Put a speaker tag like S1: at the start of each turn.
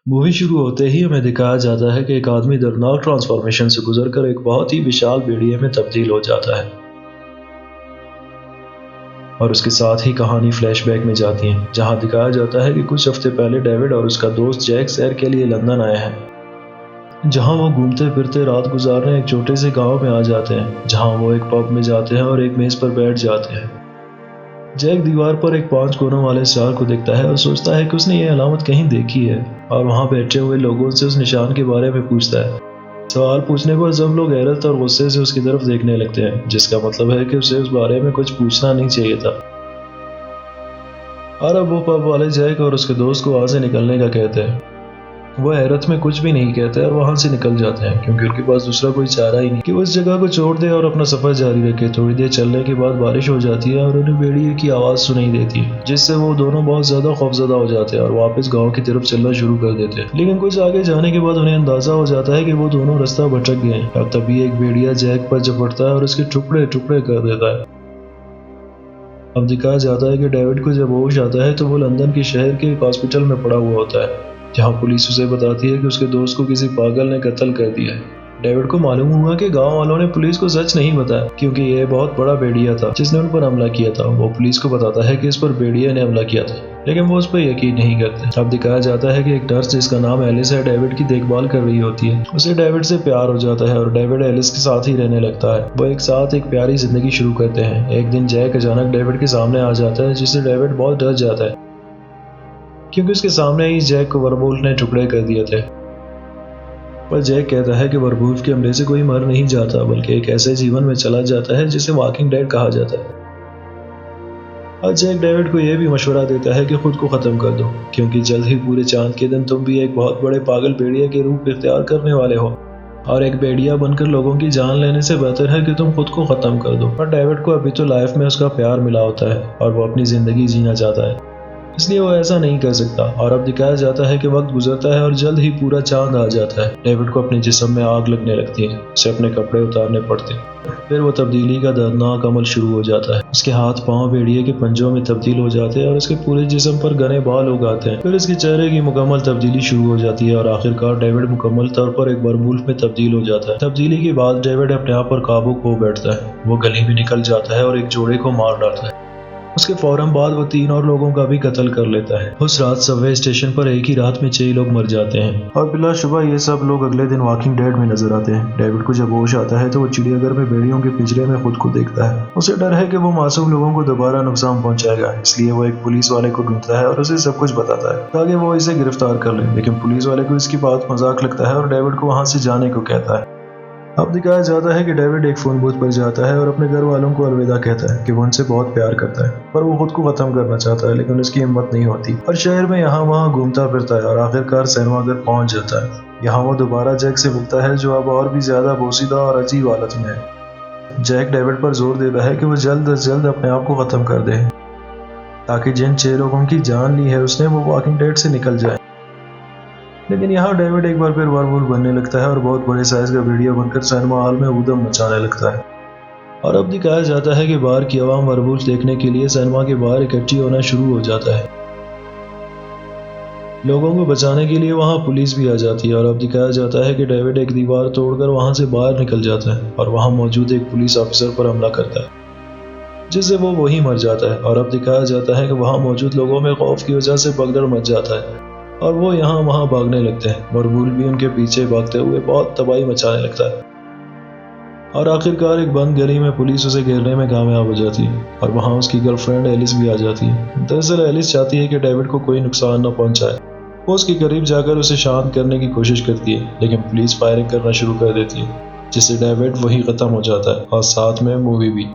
S1: Movie शुरू होते ही हमें दिखाया जाता है कि एक आदमी दर्दनाक ट्रांसफॉर्मेशन से गुजरकर एक बहुत ही विशाल भेड़िए में तब्दील हो जाता है और उसके साथ ही कहानी फ्लैशबैक में जाती है, जहां दिखाया जाता है कि कुछ हफ्ते पहले डेविड और उसका दोस्त जैक सैर के लिए लंदन आए हैं, जहां वो घूमते फिरते रात गुजारने एक छोटे से गांव में आ जाते हैं, जहां वो एक पब में जाते हैं और एक मेज पर बैठ जाते हैं। जैक दीवार पर एक 5 कोनों वाले स्टार को देखता है और सोचता है कि उसने ये अलामत कहीं देखी है, और वहां बैठे हुए लोगों से उस निशान के बारे में पूछता है। सवाल पूछने पर सब लोग हैरत और गुस्से से उसकी तरफ देखने लगते हैं, जिसका मतलब है कि उसे उस बारे में कुछ पूछना नहीं चाहिए था। और अब वो पब वाले जैक और उसके दोस्त को वहां से निकलने का कहते हैं। वो हैरत में कुछ भी नहीं कहते और वहां से निकल जाते हैं, क्योंकि उनके पास दूसरा कोई चारा ही नहीं कि उस जगह को छोड़ दे और अपना सफर जारी रखे। थोड़ी देर चलने के बाद बारिश हो जाती है और उन्हें भेड़िए की आवाज सुनाई देती है, जिससे वो दोनों बहुत ज्यादा खौफजदा हो जाते हैं और वापस गांव की तरफ चलना शुरू कर देते हैं। लेकिन कुछ आगे जाने के बाद उन्हें अंदाजा हो जाता है कि वो दोनों रास्ता भटक गए हैं, और तभी एक भेड़िया जैक पर झपटता है और उसके टुकड़े टुकड़े कर देता है। अब दिखाया जाता है कि डेविड को जब होश आता है तो वो लंदन के शहर के एक हॉस्पिटल में पड़ा हुआ होता है, जहां पुलिस उसे बताती है कि उसके दोस्त को किसी पागल ने कत्ल कर दिया है। डेविड को मालूम हुआ कि गांव वालों ने पुलिस को सच नहीं बताया, क्योंकि यह बहुत बड़ा भेड़िया था जिसने उन पर हमला किया था। वो पुलिस को बताता है कि इस पर भेड़िया ने हमला किया था, लेकिन वो उस पर यकीन नहीं करते। अब दिखाया जाता है कि एक नर्स जिसका नाम एलिस है डेविड की देखभाल कर रही होती है। उसे डेविड से प्यार हो जाता है और डेविड एलिस के साथ ही रहने लगता है। वो एक साथ एक प्यारी जिंदगी शुरू करते हैं। एक दिन जैक अचानक डेविड के सामने आ जाता है, जिससे डेविड बहुत डर जाता है, क्योंकि उसके सामने ही जैक को वरवुल्फ ने टुकड़े कर दिए थे। पर जैक कहता है कि वरवुल्फ के हमले से कोई मर नहीं जाता, बल्कि एक ऐसे जीवन में चला जाता है जिसे वॉकिंग डेड कहा जाता है। और जैक डेविड को यह भी मशवरा देता है कि खुद को खत्म कर दो, क्योंकि जल्द ही पूरे चांद के दिन तुम भी एक बहुत बड़े पागल भेड़िया के रूप इख्तियार करने वाले हो, और एक भेड़िया बनकर लोगों की जान लेने से बेहतर है कि तुम खुद को खत्म कर दो। पर डेविड को अभी तो लाइफ में उसका प्यार मिला होता है और वो अपनी जिंदगी जीना चाहता है, इसलिए वो ऐसा नहीं कर सकता। और अब दिखाया जाता है कि वक्त गुजरता है और जल्द ही पूरा चांद आ जाता है। डेविड को अपने जिस्म में आग लगने लगती है, उसे अपने कपड़े उतारने पड़ते हैं। फिर वो तब्दीली का दर्दनाक अमल शुरू हो जाता है। उसके हाथ पांव भेड़िए के पंजों में तब्दील हो जाते हैं और उसके पूरे जिस्म पर घने बाल उग आते हैं। फिर उसके चेहरे की मुकम्मल तब्दीली शुरू हो जाती है और आखिरकार डेविड मुकम्मल तौर पर एक वरवुल्फ में तब्दील हो जाता है। तब्दीली के बाद डेविड अपने आप पर काबू खो बैठता है। वो गली में निकल जाता है और एक जोड़े को मार डालता है। उसके फौरन बाद वो 3 और लोगों का भी कत्ल कर लेता है। उस रात सबवे स्टेशन पर एक ही रात में 6 लोग मर जाते हैं और बिलाशुबह ये सब लोग अगले दिन वॉकिंग डेड में नजर आते हैं। डेविड को जब होश आता है तो वो चिड़ियाघर में भेड़ियों के पिंजरे में खुद को देखता है। उसे डर है कि वो मासूम लोगों को दोबारा नुकसान पहुंचाएगा, इसलिए वो एक पुलिस वाले को ढूंढता है और उसे सब कुछ बताता है ताकि वो इसे गिरफ्तार कर ले। लेकिन पुलिस वाले को इसकी बात मजाक लगता है और डेविड को वहां से जाने को कहता है। अब दिखाया जाता है कि डेविड एक फोन बूथ पर जाता है और अपने घर वालों को अलविदा कहता है कि वो उनसे बहुत प्यार करता है, पर वो खुद को खत्म करना चाहता है, लेकिन उसकी हिम्मत नहीं होती और शहर में यहाँ वहाँ घूमता फिरता है और आखिरकार सिनेमाघर पहुंच जाता है। यहाँ वो दोबारा जैक से मिलता है, जो अब और भी ज्यादा बोसीदा और अजीब हालत में है। जैक डेविड पर जोर देता है कि वो जल्द अज जल्द अपने आप को खत्म कर दे, ताकि जिन 6 लोगों की जान ली है उसने वो वॉकिंग डेड से निकल जाए। लेकिन यहाँ डेविड एक बार फिर वरवुल्फ बनने लगता है और बहुत बड़े साइज का भेड़िया बनकर सिनेमा हॉल में ऊधम मचाने लगता है। और अब दिखाया जाता है कि बाहर की आवाम वरवुल्फ देखने के लिए सिनेमा के बाहर इकट्ठी होना शुरू हो जाता है। लोगों को बचाने के लिए वहां पुलिस भी आ जाती है। और अब दिखाया जाता है कि डेविड एक दीवार तोड़कर वहां से बाहर निकल जाता है और वहां मौजूद एक पुलिस ऑफिसर पर हमला करता है, जिससे वो वहीं मर जाता है। और अब दिखाया जाता है कि वहां मौजूद लोगों में खौफ की वजह से भगदड़ मच जाता है और वो यहाँ वहाँ भागने लगते हैं। वरवुल्फ भी उनके पीछे भागते हुए बहुत तबाही मचाने लगता है और आखिरकार एक बंद गली में पुलिस उसे घेरने में कामयाब हो जाती है और वहाँ उसकी गर्लफ्रेंड एलिस भी आ जाती है। दरअसल एलिस चाहती है कि डेविड को कोई नुकसान न पहुंचाए। वो उसके करीब जाकर उसे शांत करने की कोशिश करती है, लेकिन पुलिस फायरिंग करना शुरू कर देती है, जिससे डेविड वही खत्म हो जाता है और साथ में मूवी भी।